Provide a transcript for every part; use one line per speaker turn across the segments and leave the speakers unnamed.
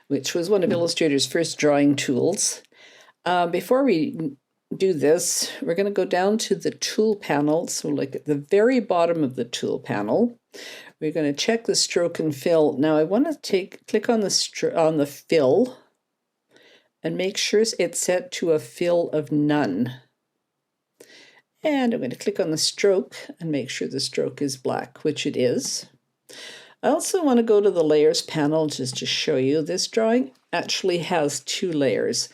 which was one of Illustrator's first drawing tools. Before we do this, we're going to go down to the tool panel. So like at the very bottom of the tool panel, we're going to check the stroke and fill. Now I want to click on the fill and make sure it's set to a fill of none. And I'm going to click on the stroke and make sure the stroke is black, which it is. I also want to go to the layers panel just to show you this drawing actually has 2 layers.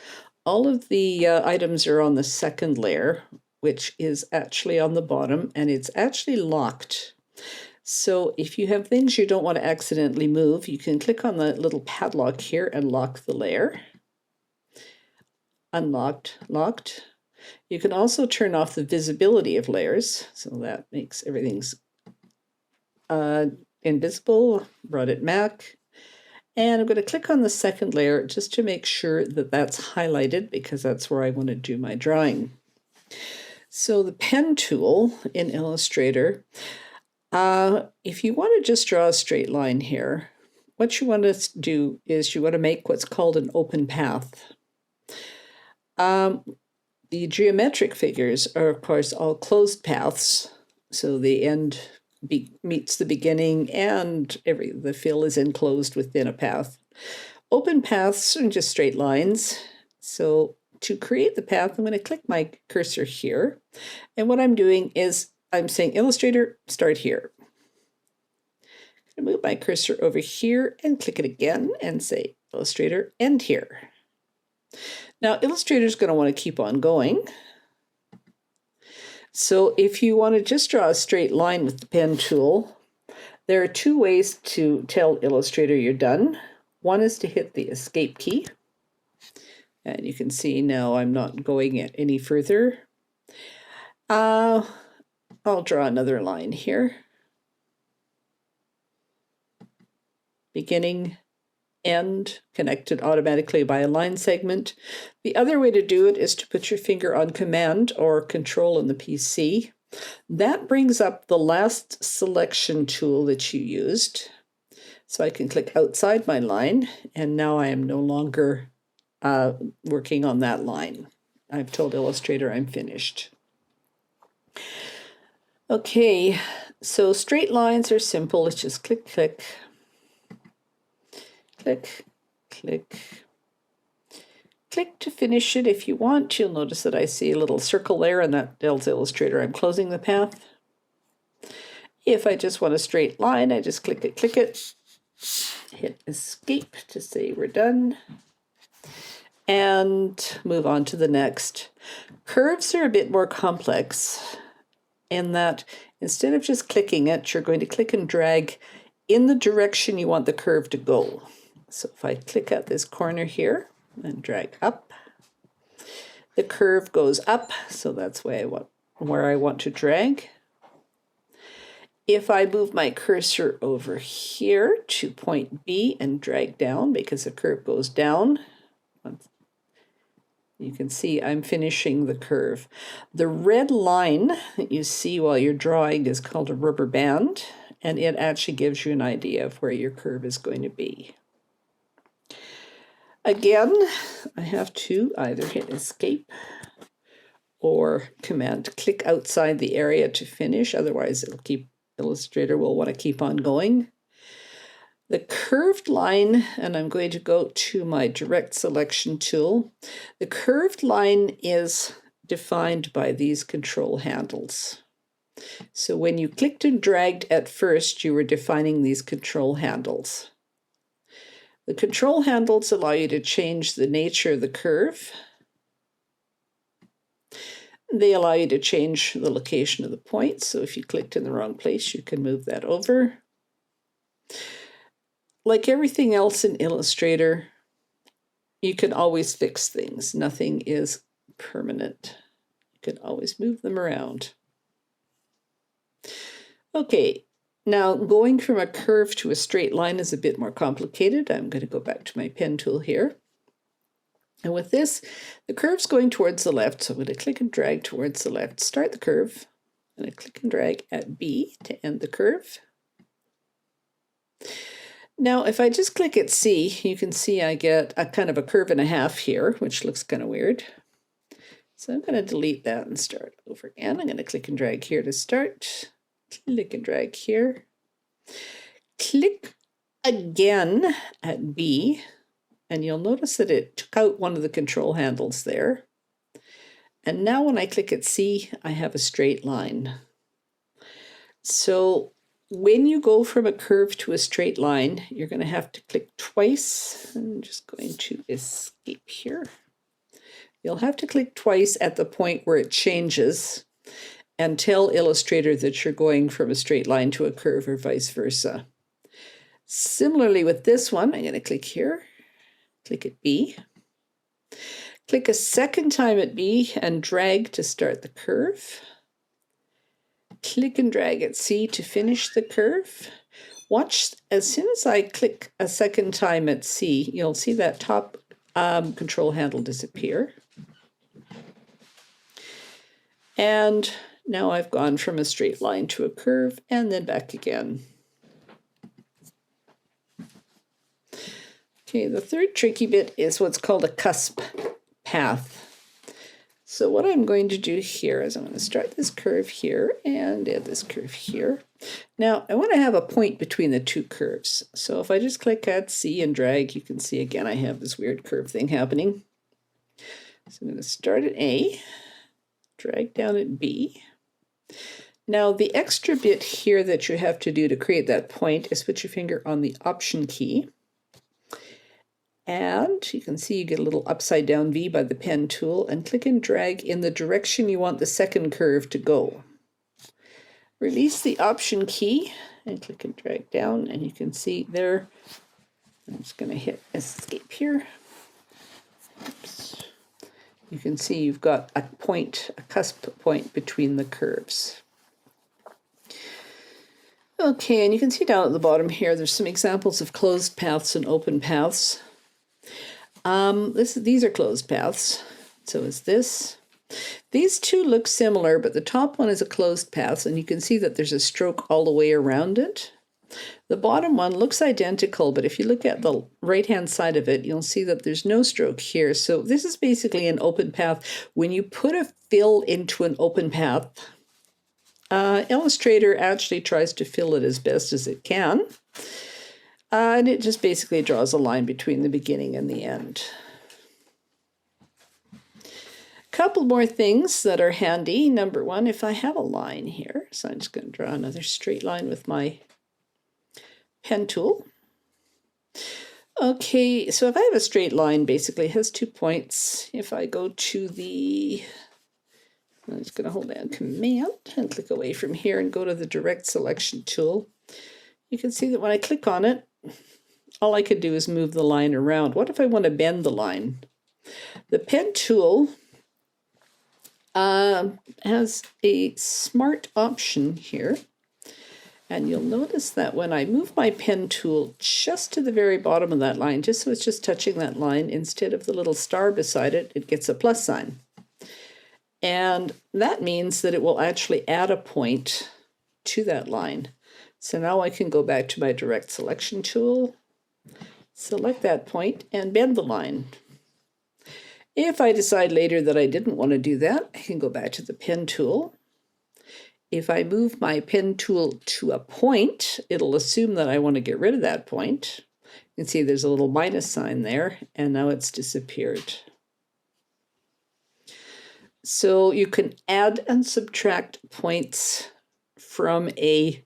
All of the items are on the second layer, which is actually on the bottom, and it's actually locked. So if you have things you don't want to accidentally move, you can click on the little padlock here and lock the layer. Unlocked, locked. You can also turn off the visibility of layers, so that makes everything's invisible, brought it back. And I'm going to click on the second layer just to make sure that that's highlighted because that's where I want to do my drawing. So the pen tool in Illustrator, if you want to just draw a straight line here, what you want to do is you want to make what's called an open path. The geometric figures are, of course, all closed paths, so the end meets the beginning and the fill is enclosed within a path. Open paths are just straight lines. So to create the path, I'm going to click my cursor here. And what I'm doing is I'm saying, Illustrator, start here. I'm going to move my cursor over here and click it again and say, Illustrator, end here. Now, Illustrator is going to want to keep on going. So if you want to just draw a straight line with the pen tool, there are 2 ways to tell Illustrator you're done. One is to hit the escape key. And you can see now I'm not going it any further. I'll draw another line here. Beginning, end, connected automatically by a line segment. The other way to do it is to put your finger on Command or Control on the PC. That brings up the last selection tool that you used. So I can click outside my line, and now I am no longer working on that line. I've told Illustrator I'm finished. Okay, so straight lines are simple. Let's just click, click. Click, click, click to finish it. If you want, you'll notice that I see a little circle there, and that tells Illustrator I'm closing the path. If I just want a straight line, I just click it, hit escape to say we're done, and move on to the next. Curves are a bit more complex in that instead of just clicking it, you're going to click and drag in the direction you want the curve to go. So if I click at this corner here and drag up, the curve goes up, so that's where I want to drag. If I move my cursor over here to point B and drag down because the curve goes down, you can see I'm finishing the curve. The red line that you see while you're drawing is called a rubber band, and it actually gives you an idea of where your curve is going to be. Again, I have to either hit escape or Command click outside the area to finish, otherwise Illustrator will want to keep on going. The curved line, and I'm going to go to my direct selection tool. The curved line is defined by these control handles. So when you clicked and dragged at first, you were defining these control handles. The control handles allow you to change the nature of the curve. They allow you to change the location of the point. So if you clicked in the wrong place, you can move that over. Like everything else in Illustrator, you can always fix things. Nothing is permanent. You can always move them around. Okay. Now, going from a curve to a straight line is a bit more complicated. I'm going to go back to my pen tool here. And with this, the curve's going towards the left, so I'm going to click and drag towards the left. Start the curve, and I click and drag at B to end the curve. Now, if I just click at C, you can see I get a kind of a curve and a half here, which looks kind of weird. So I'm going to delete that and start over again. I'm going to click and drag here to start. Click and drag here. Click again at B, and you'll notice that it took out one of the control handles there. And now when I click at C, I have a straight line. So when you go from a curve to a straight line, you're going to have to click twice. I'm just going to escape here. You'll have to click twice at the point where it changes and tell Illustrator that you're going from a straight line to a curve or vice versa. Similarly with this one, I'm going to click here, click at B. Click a second time at B and drag to start the curve. Click and drag at C to finish the curve. Watch, as soon as I click a second time at C, you'll see that top control handle disappear. And now I've gone from a straight line to a curve and then back again. Okay, the third tricky bit is what's called a cusp path. So what I'm going to do here is I'm going to start this curve here and add this curve here. Now I want to have a point between the two curves. So if I just click at C and drag, you can see again I have this weird curve thing happening. So I'm going to start at A, drag down at B. Now the extra bit here that you have to do to create that point is put your finger on the Option key. And you can see you get a little upside down V by the pen tool, and click and drag in the direction you want the second curve to go. Release the Option key and click and drag down, and you can see there, I'm just going to hit escape here. Oops. You can see you've got a point, a cusp point between the curves. Okay, and you can see down at the bottom here, there's some examples of closed paths and open paths. These are closed paths. So is this. These two look similar, but the top one is a closed path, and you can see that there's a stroke all the way around it. The bottom one looks identical, but if you look at the right-hand side of it, you'll see that there's no stroke here. So this is basically an open path. When you put a fill into an open path, Illustrator actually tries to fill it as best as it can. And it just basically draws a line between the beginning and the end. Couple more things that are handy. Number one, if I have a line here, so I'm just going to draw another straight line with my pen tool. Okay, so if I have a straight line, basically it has 2 points. If I go to the, I'm just going to hold down Command and click away from here and go to the Direct Selection tool. You can see that when I click on it, all I could do is move the line around. What if I want to bend the line? The pen tool has a smart option here. And you'll notice that when I move my pen tool just to the very bottom of that line, just so it's just touching that line, instead of the little star beside it, it gets a plus sign. And that means that it will actually add a point to that line. So now I can go back to my Direct Selection tool, select that point, and bend the line. If I decide later that I didn't want to do that, I can go back to the pen tool. If I move my pen tool to a point, it'll assume that I want to get rid of that point. You can see there's a little minus sign there, and now it's disappeared. So you can add and subtract points from an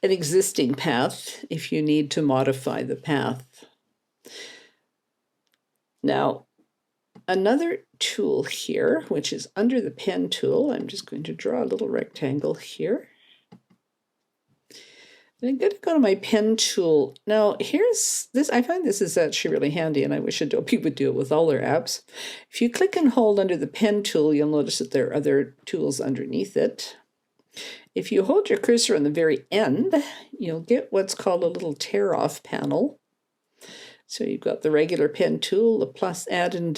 existing path if you need to modify the path. Now, another tool here, which is under the pen tool, I'm just going to draw a little rectangle here. And I'm going to go to my pen tool. Now, here's this. I find this is actually really handy, and I wish Adobe would do it with all their apps. If you click and hold under the pen tool, you'll notice that there are other tools underneath it. If you hold your cursor on the very end, you'll get what's called a little tear-off panel. So you've got the regular pen tool, the plus, add, and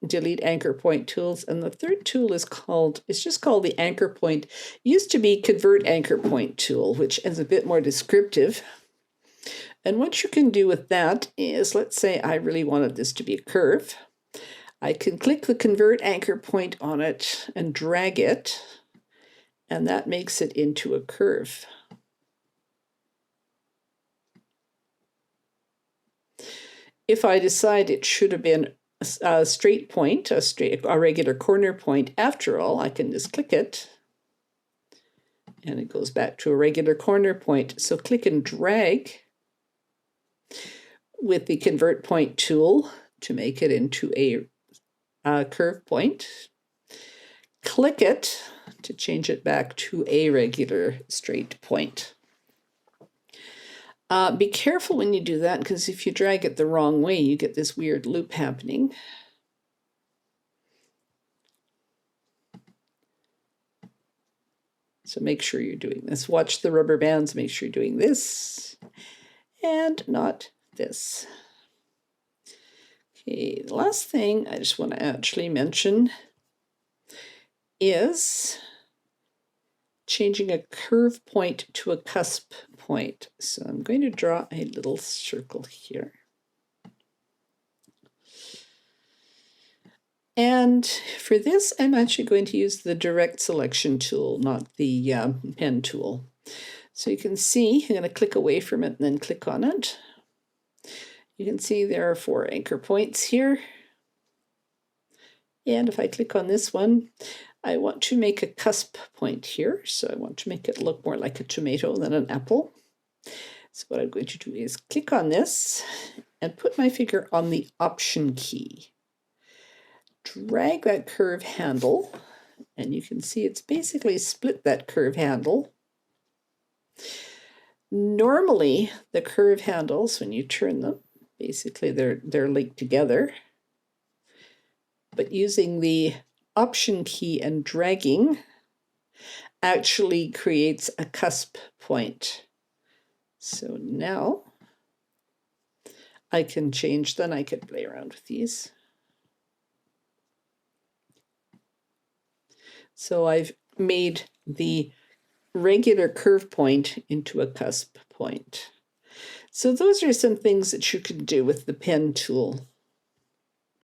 delete anchor point tools, and the third tool is just called the anchor point. It used to be convert anchor point tool, which is a bit more descriptive. And what you can do with that is, let's say I really wanted this to be a curve. I can click the convert anchor point on it and drag it, and that makes it into a curve. If I decide it should have been a straight point, a regular corner point, after all, I can just click it, and it goes back to a regular corner point. So click and drag with the convert point tool to make it into a curve point. Click it to change it back to a regular straight point. Be careful when you do that, because if you drag it the wrong way, you get this weird loop happening. So make sure you're doing this. Watch the rubber bands, make sure you're doing this and not this. Okay, the last thing I just want to actually mention is changing a curve point to a cusp point. So I'm going to draw a little circle here. And for this, I'm actually going to use the direct selection tool, not the pen tool. So you can see, I'm going to click away from it and then click on it. You can see there are 4 anchor points here. And if I click on this one, I want to make a cusp point here. So I want to make it look more like a tomato than an apple. So what I'm going to do is click on this and put my finger on the Option key. Drag that curve handle, and you can see it's basically split that curve handle. Normally, the curve handles, when you turn them, basically they're linked together. But using the Option key and dragging actually creates a cusp point. So now I can change them. I could play around with these. So I've made the regular curve point into a cusp point. So those are some things that you can do with the pen tool.